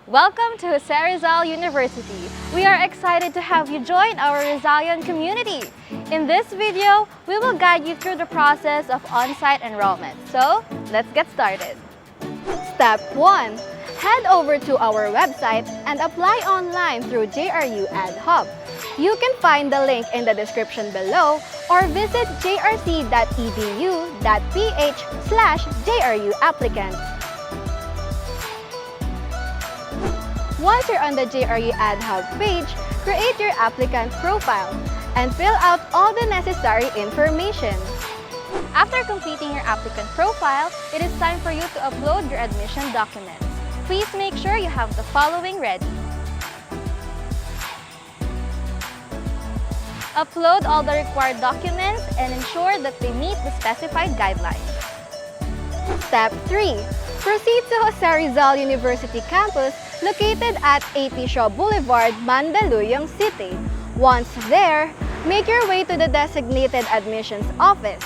Welcome to Rizal University. We are excited to have you join our Rizalian community. In this video, we will guide you through the process of on-site enrollment. So, let's get started. Step 1. Head over to our website and apply online through JRU Ad Hub. You can find the link in the description below or visit jrc.edu.ph/JRU-applicant. Once you're on the JRU Ad Hub page, create your applicant profile and fill out all the necessary information. After completing your applicant profile, it is time for you to upload your admission documents. Please make sure you have the following ready. Upload all the required documents and ensure that they meet the specified guidelines. Step 3. Proceed to Jose Rizal University campus located at 80 Shaw Boulevard, Mandaluyong City. Once there, make your way to the designated admissions office.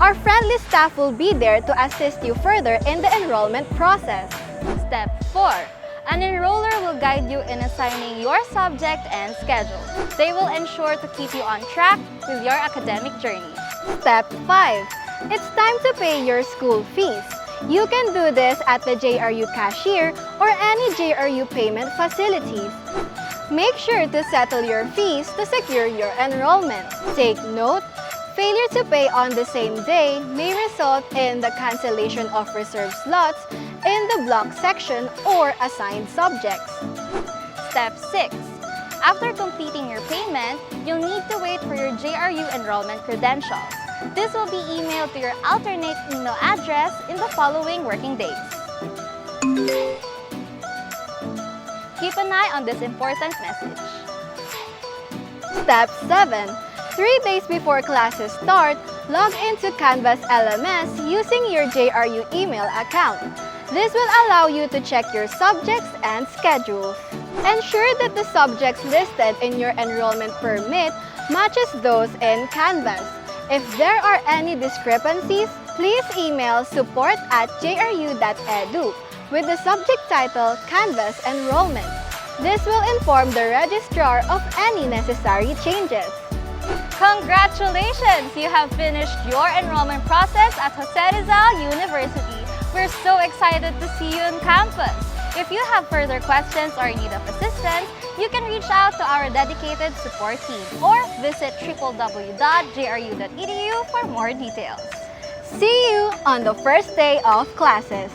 Our friendly staff will be there to assist you further in the enrollment process. Step 4. An enroller will guide you in assigning your subject and schedule. They will ensure to keep you on track with your academic journey. Step 5. It's time to pay your school fees. You can do this at the JRU cashier or any JRU payment facilities. Make sure to settle your fees to secure your enrollment. Take note, failure to pay on the same day may result in the cancellation of reserved slots in the block section or assigned subjects. Step 6. After completing your payment, you'll need to wait for your JRU enrollment credentials. This will be emailed to your alternate email address in the following working days. Keep an eye on this important message. Step 7. 3 days before classes start, log into Canvas LMS using your JRU email account. This will allow you to check your subjects and schedules. Ensure that the subjects listed in your enrollment permit matches those in Canvas. If there are any discrepancies, please email support@jru.edu with the subject title Canvas Enrollment. This will inform the registrar of any necessary changes. Congratulations! You have finished your enrollment process at Jose Rizal University. We're so excited to see you on campus. If you have further questions or need of assistance, you can reach out to our dedicated support team or visit www.jru.edu for more details. See you on the first day of classes.